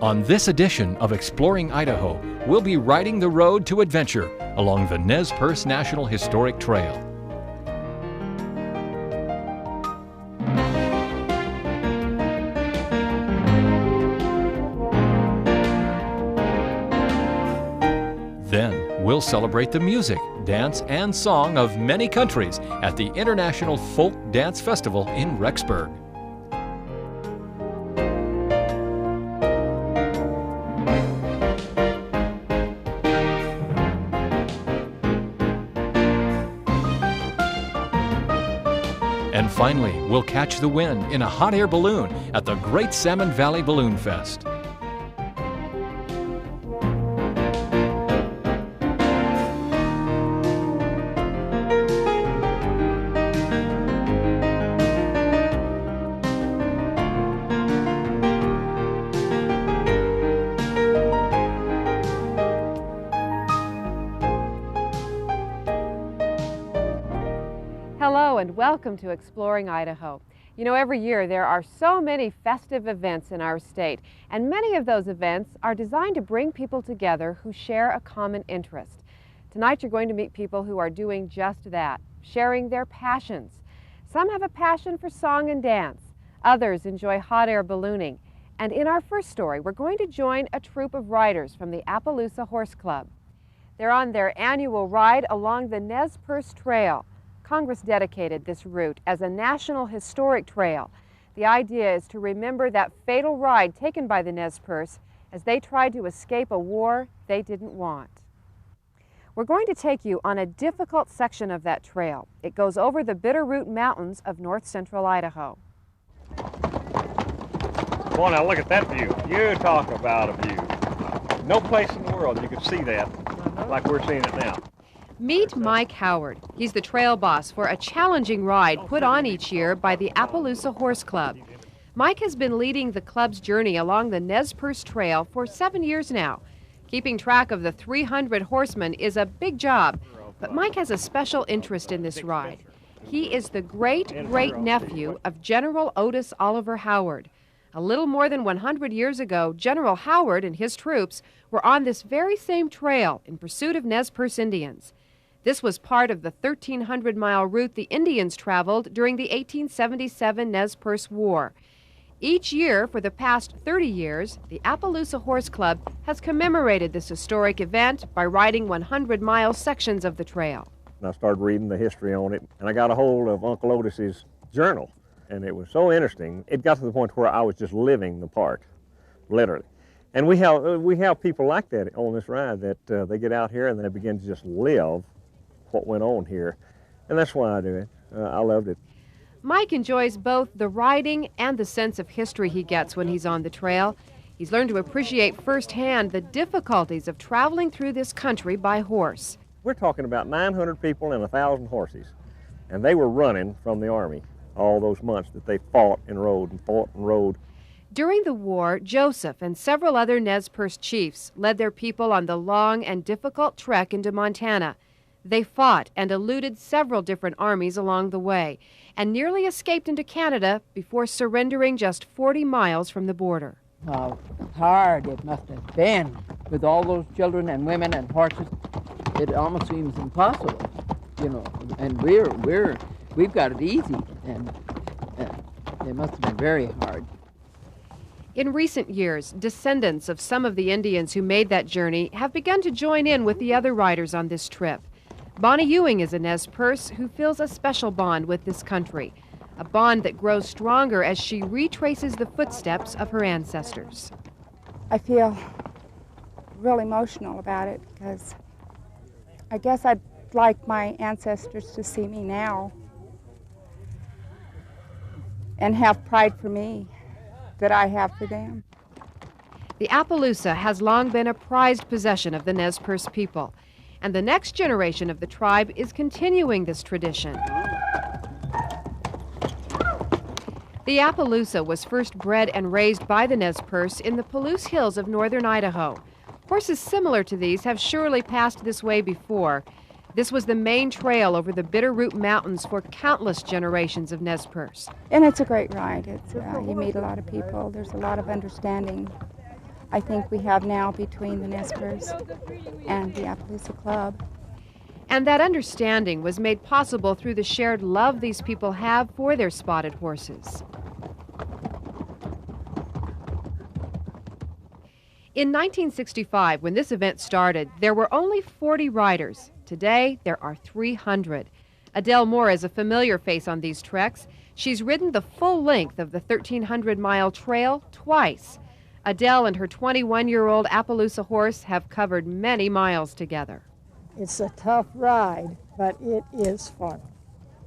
On this edition of Exploring Idaho, we'll be riding the road to adventure along the Nez Perce National Historic Trail. Then we'll celebrate the music, dance, and song of many countries at the International Folk Dance Festival in Rexburg. And finally, we'll catch the wind in a hot air balloon at the Great Salmon Valley Balloon Fest. Hello and welcome to Exploring Idaho. You know, every year there are so many festive events in our state, and many of those events are designed to bring people together who share a common interest. Tonight you're going to meet people who are doing just that, sharing their passions. Some have a passion for song and dance, others enjoy hot air ballooning, and in our first story we're going to join a troupe of riders from the APPALOOSA Horse Club. They're on their annual ride along the Nez Perce Trail. Congress dedicated this route as a National Historic Trail. The idea is to remember that fatal ride taken by the Nez Perce as they tried to escape a war they didn't want. We're going to take you on a difficult section of that trail. It goes over the Bitterroot Mountains of north central Idaho. Boy, now look at that view. You talk about a view. No place in the world you could see that like we're seeing it now. Meet Mike Howard. He's the trail boss for a challenging ride put on each year by the APPALOOSA Horse Club. Mike has been leading the club's journey along the Nez Perce Trail for 7 years now. Keeping track of the 300 horsemen is a big job, but Mike has a special interest in this ride. He is the great-great-nephew of General Otis Oliver Howard. A little more than 100 years ago, General Howard and his troops were on this very same trail in pursuit of Nez Perce Indians. This was part of the 1,300-mile route the Indians traveled during the 1877 Nez Perce War. Each year for the past 30 years, the APPALOOSA Horse Club has commemorated this historic event by riding 100-mile sections of the trail. And I started reading the history on it, and I got a hold of Uncle Otis's journal, and it was so interesting. It got to the point where I was just living the part, literally. And we have people like that on this ride that they get out here and they begin to just live what went on here, and that's why I do it. I loved it. Mike enjoys both the riding and the sense of history he gets when he's on the trail. He's learned to appreciate firsthand the difficulties of traveling through this country by horse. We're talking about 900 people and 1,000 horses, and they were running from the Army all those months that they fought and rode and fought and rode. During the war, Joseph and several other Nez Perce chiefs led their people on the long and difficult trek into Montana. They fought and eluded several different armies along the way and nearly escaped into Canada before surrendering just 40 miles from the border. How hard it must have been with all those children and women and horses. It almost seems impossible, you know, and we've got it easy, and it must have been very hard. In recent years, descendants of some of the Indians who made that journey have begun to join in with the other riders on this trip. Bonnie Ewing is a Nez Perce who feels a special bond with this country, a bond that grows stronger as she retraces the footsteps of her ancestors. I feel real emotional about it because I guess I'd like my ancestors to see me now and have pride for me that I have for them. The APPALOOSA has long been a prized possession of the Nez Perce people, and the next generation of the tribe is continuing this tradition. The APPALOOSA was first bred and raised by the Nez Perce in the Palouse Hills of northern Idaho. Horses similar to these have surely passed this way before. This was the main trail over the Bitterroot Mountains for countless generations of Nez Perce. And it's a great ride. You meet a lot of people. There's a lot of understanding I think we have now between the Nez Perce and the APPALOOSA Club. And that understanding was made possible through the shared love these people have for their spotted horses. In 1965, when this event started, there were only 40 riders. Today, there are 300. ADELL Moore is a familiar face on these treks. She's ridden the full length of the 1,300-mile trail twice. ADELL and her 21-year-old APPALOOSA horse have covered many miles together. It's a tough ride, but it is fun.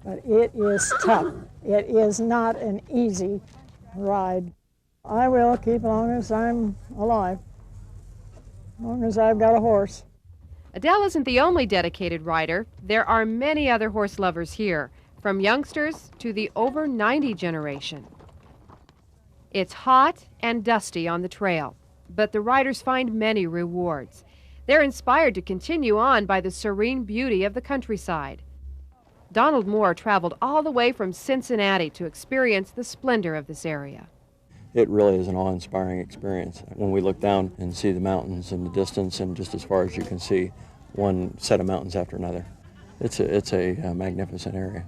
But it is tough. It is not an easy ride. I will keep as long as I'm alive, as long as I've got a horse. ADELL isn't the only dedicated rider. There are many other horse lovers here, from youngsters to the over 90 generation. It's hot and dusty on the trail, but the riders find many rewards. They're inspired to continue on by the serene beauty of the countryside. Donald Moore traveled all the way from Cincinnati to experience the splendor of this area. It really is an awe-inspiring experience. When we look down and see the mountains in the distance and just as far as you can see, one set of mountains after another. It's a magnificent area.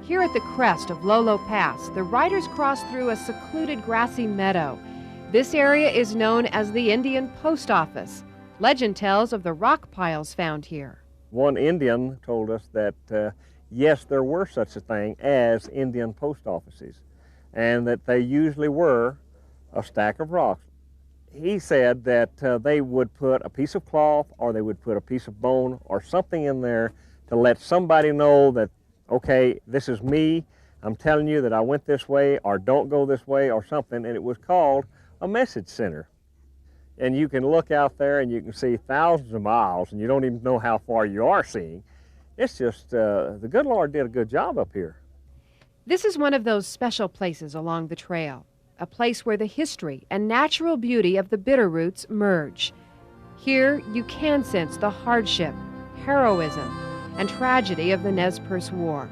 Here at the crest of Lolo Pass, the riders cross through a secluded grassy meadow. This area is known as the Indian Post Office. Legend tells of the rock piles found here. One Indian told us that, yes, there were such a thing as Indian post offices, and that they usually were a stack of rocks. He said that they would put a piece of cloth or they would put a piece of bone or something in there to let somebody know that, okay, this is me, I'm telling you that I went this way, or don't go this way, or something, and it was called a message center. And you can look out there and you can see thousands of miles, and you don't even know how far you are seeing. It's just, the good Lord did a good job up here. This is one of those special places along the trail, a place where the history and natural beauty of the Bitterroots merge. Here you can sense the hardship, heroism, and tragedy of the Nez Perce War.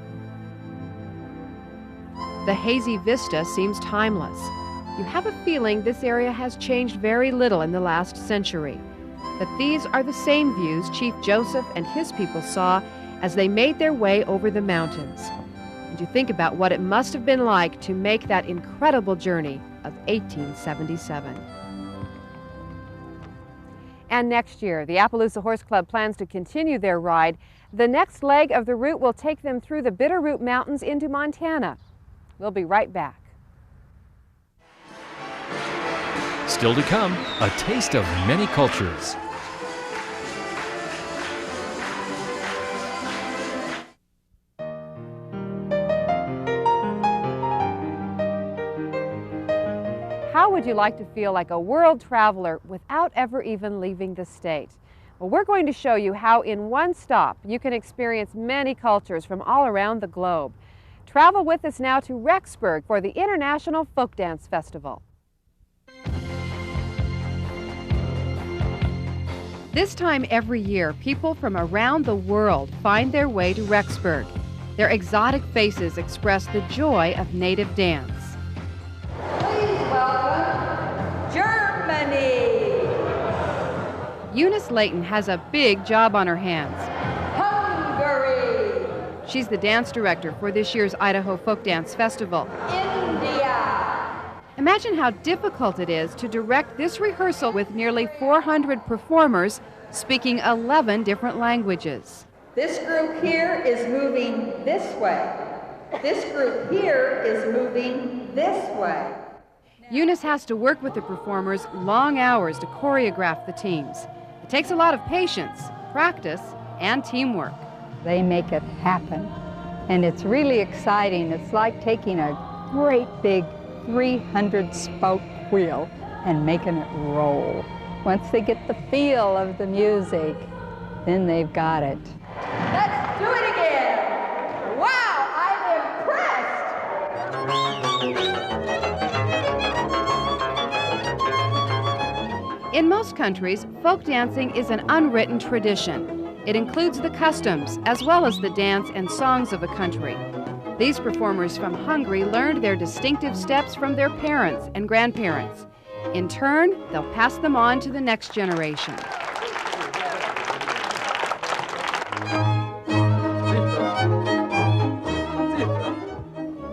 The hazy vista seems timeless. You have a feeling this area has changed very little in the last century, that these are the same views Chief Joseph and his people saw as they made their way over the mountains. And you think about what it must have been like to make that incredible journey of 1877. And next year, the APPALOOSA Horse Club plans to continue their ride. The next leg of the route will take them through the Bitterroot Mountains into Montana. We'll be right back. Still to come, a taste of many cultures. How would you like to feel like a world traveler without ever even leaving the state? Well, we're going to show you how in one stop you can experience many cultures from all around the globe. Travel with us now to Rexburg for the International Folk Dance Festival. This time every year, people from around the world find their way to Rexburg. Their exotic faces express the joy of native dance. Please welcome Germany! Eunice Layton has a big job on her hands. Hungary! She's the dance director for this year's Idaho Folk Dance Festival. India! Imagine how difficult it is to direct this rehearsal with nearly 400 performers speaking 11 different languages. This group here is moving this way. This group here is moving this way. Eunice has to work with the performers long hours to choreograph the teams. It takes a lot of patience, practice, and teamwork. They make it happen, and it's really exciting. It's like taking a great big 300-spoke wheel and making it roll. Once they get the feel of the music, then they've got it. Let's do it again! Wow, I'm impressed! In most countries, folk dancing is an unwritten tradition. It includes the customs as well as the dance and songs of the country. These performers from Hungary learned their distinctive steps from their parents and grandparents. In turn, they'll pass them on to the next generation.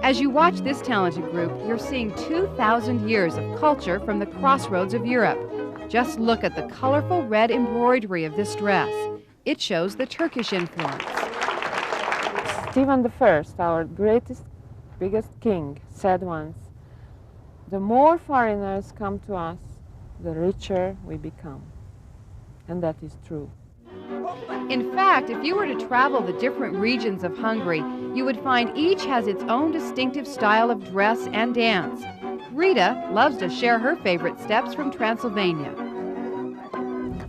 As you watch this talented group, you're seeing 2,000 years of culture from the crossroads of Europe. Just look at the colorful red embroidery of this dress. It shows the Turkish influence. Stephen I, our greatest, biggest king, said once, "The more foreigners come to us, the richer we become." And that is true. In fact, if you were to travel the different regions of Hungary, you would find each has its own distinctive style of dress and dance. Rita loves to share her favorite steps from Transylvania.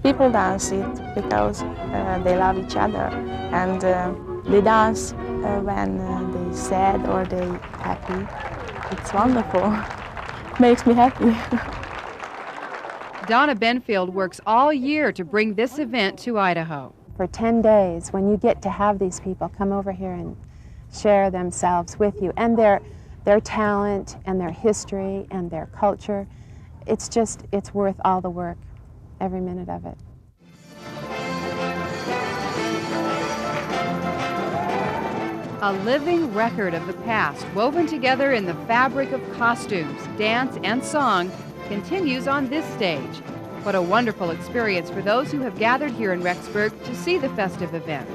People dance it because they love each other, and they dance when they're sad or they're happy. It's wonderful. Makes me happy. Donna Benfield works all year to bring this event to Idaho. For 10 days, when you get to have these people come over here and share themselves with you and their talent and their history and their culture, it's worth all the work, every minute of it. A living record of the past, woven together in the fabric of costumes, dance, and song, continues on this stage. What a wonderful experience for those who have gathered here in Rexburg to see the festive event.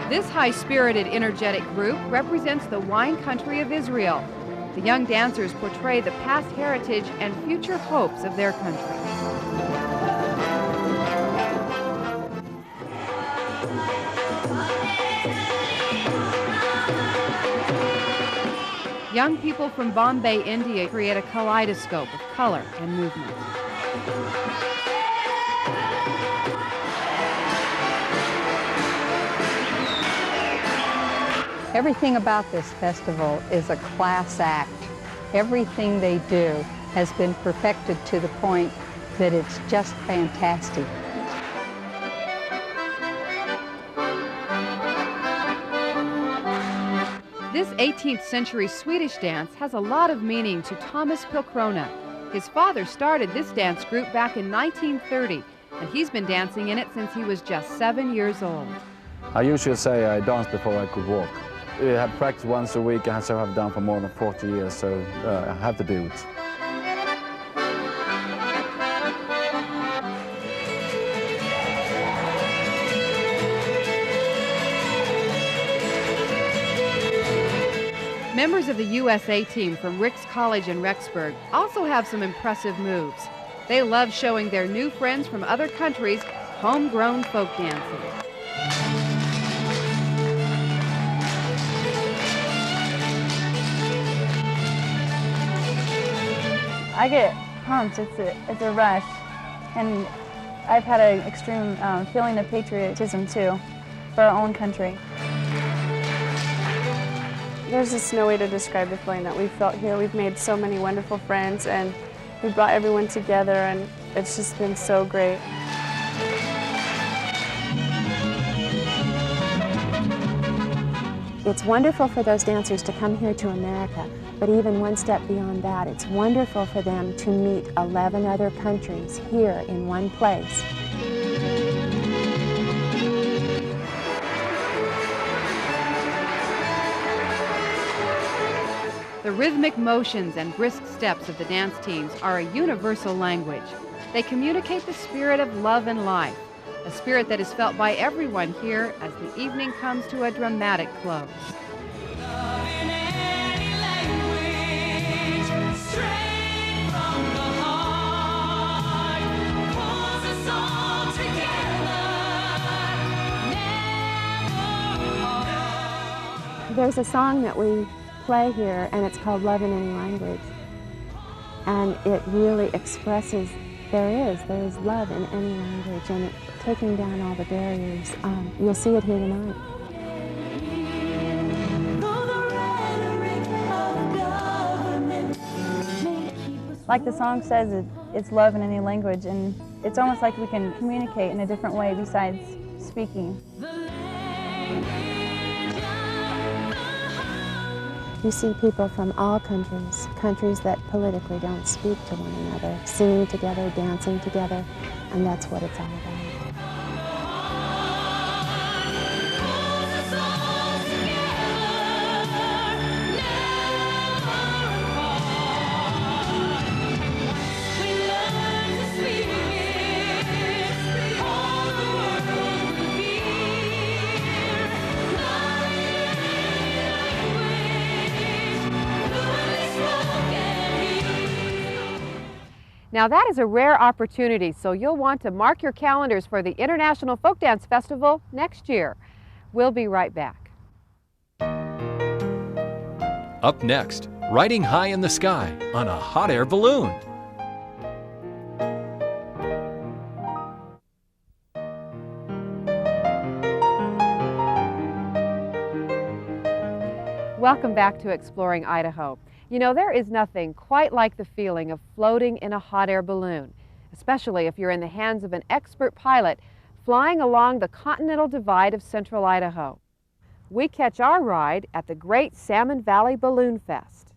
This high-spirited, energetic group represents the wine country of Israel. The young dancers portray the past heritage and future hopes of their country. Young people from Bombay, India create a kaleidoscope of color and movement. Everything about this festival is a class act. Everything they do has been perfected to the point that it's just fantastic. This 18th century Swedish dance has a lot of meaning to Thomas Pilkrona. His father started this dance group back in 1930, and he's been dancing in it since he was just 7 years old. I usually say I dance before I could walk. I have practiced once a week, and so I've done for more than 40 years, so I have to do it. Members of the USA team from Ricks College in Rexburg also have some impressive moves. They love showing their new friends from other countries homegrown folk dancing. I get pumped. It's a rush, and I've had an extreme feeling of patriotism too for our own country. There's just no way to describe the feeling that we've felt here. We've made so many wonderful friends, and we brought everyone together, and it's just been so great. It's wonderful for those dancers to come here to America, but even one step beyond that, it's wonderful for them to meet 11 other countries here in one place. The rhythmic motions and brisk steps of the dance teams are a universal language. They communicate the spirit of love and life, a spirit that is felt by everyone here as the evening comes to a dramatic close. There's a song that we play here, and it's called Love in Any Language. And it really expresses there is love in any language, and it's taking down all the barriers. You'll see it here tonight. Though the rhetoric of God Like the song says, it's love in any language, and it's almost like we can communicate in a different way besides speaking. You see people from all countries, countries that politically don't speak to one another, singing together, dancing together, and that's what it's all about. Now that is a rare opportunity, so you'll want to mark your calendars for the International Folk Dance Festival next year. We'll be right back. Up next, riding high in the sky on a hot air balloon. Welcome back to Exploring Idaho. You know, there is nothing quite like the feeling of floating in a hot air balloon, especially if you're in the hands of an expert pilot flying along the Continental Divide of central Idaho. We catch our ride at the Great Salmon Valley Balloon Fest.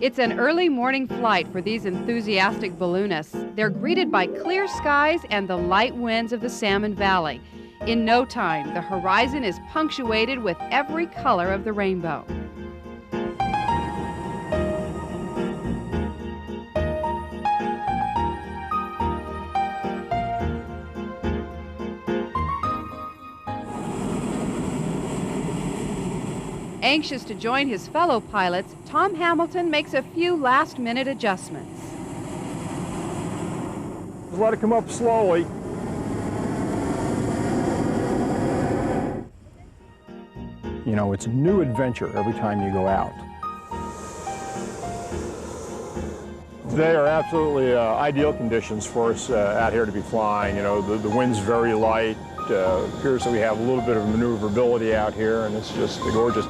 It's an early morning flight for these enthusiastic balloonists. They're greeted by clear skies and the light winds of the Salmon Valley. In no time, the horizon is punctuated with every color of the rainbow. Anxious to join his fellow pilots, Tom Hamilton makes a few last-minute adjustments. Just let it come up slowly. You know, it's a new adventure every time you go out. Today are absolutely ideal conditions for us out here to be flying. You know, the wind's very light. Appears that we have a little bit of maneuverability out here, and it's just gorgeous.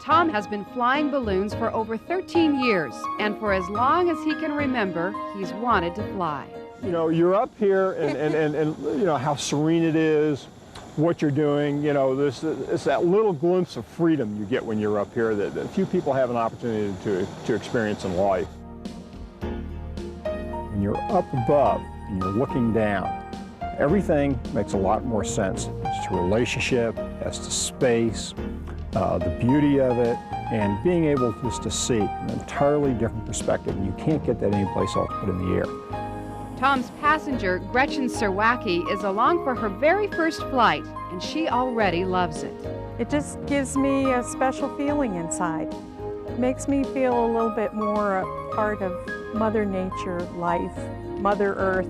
Tom has been flying balloons for over 13 years, and for as long as he can remember, he's wanted to fly. You know, you're up here, and you know how serene it is, what you're doing. You know, it's that little glimpse of freedom you get when you're up here that few people have an opportunity to experience in life. When you're up above and you're looking down, everything makes a lot more sense as to relationship, as to space, the beauty of it, and being able just to see an entirely different perspective. And you can't get that anyplace else but in the air. Tom's passenger, Gretchen Serwacki, is along for her very first flight, and she already loves it. It just gives me a special feeling inside. It makes me feel a little bit more a part of Mother Nature, life, Mother Earth.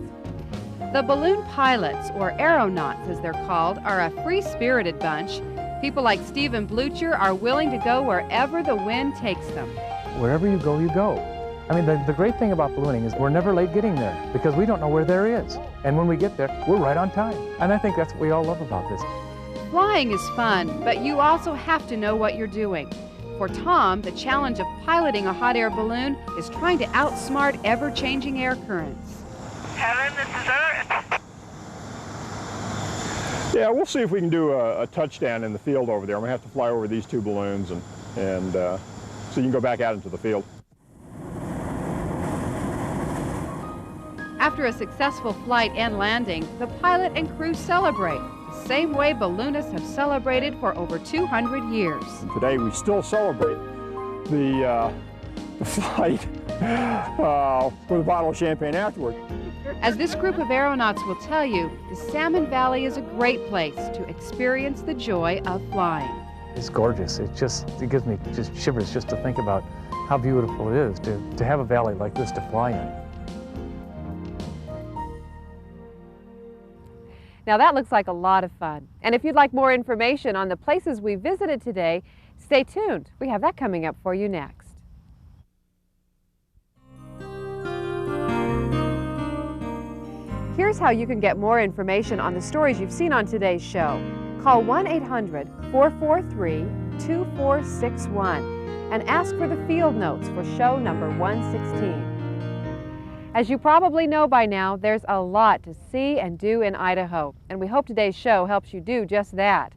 The balloon pilots, or aeronauts as they're called, are a free-spirited bunch. People like Stephen Blucher are willing to go wherever the wind takes them. Wherever you go, you go. I mean, the great thing about ballooning is we're never late getting there because we don't know where there is. And when we get there, we're right on time. And I think that's what we all love about this. Flying is fun, but you also have to know what you're doing. For Tom, the challenge of piloting a hot air balloon is trying to outsmart ever-changing air currents. Helen, this is Earth. Yeah, we'll see if we can do a touchdown in the field over there. I'm going to have to fly over these two balloons and so you can go back out into the field. After a successful flight and landing, the pilot and crew celebrate, the same way balloonists have celebrated for over 200 years. And today we still celebrate the flight with a bottle of champagne afterward. As this group of aeronauts will tell you, the Salmon Valley is a great place to experience the joy of flying. It's gorgeous. It gives me just shivers just to think about how beautiful it is to have a valley like this to fly in. Now that looks like a lot of fun. And if you'd like more information on the places we visited today, stay tuned. We have that coming up for you next. Here's how you can get more information on the stories you've seen on today's show. Call 1-800-443-2461 and ask for the field notes for show number 116. As you probably know by now, there's a lot to see and do in Idaho, and we hope today's show helps you do just that.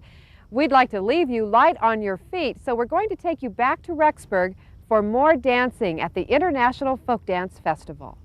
We'd like to leave you light on your feet, so we're going to take you back to Rexburg for more dancing at the International Folk Dance Festival.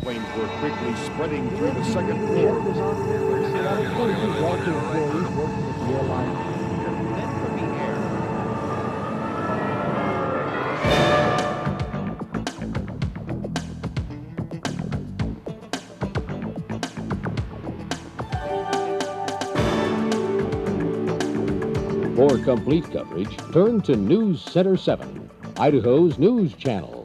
Flames were quickly spreading through the second floor. For complete coverage, turn to News Center 7, Idaho's news channel.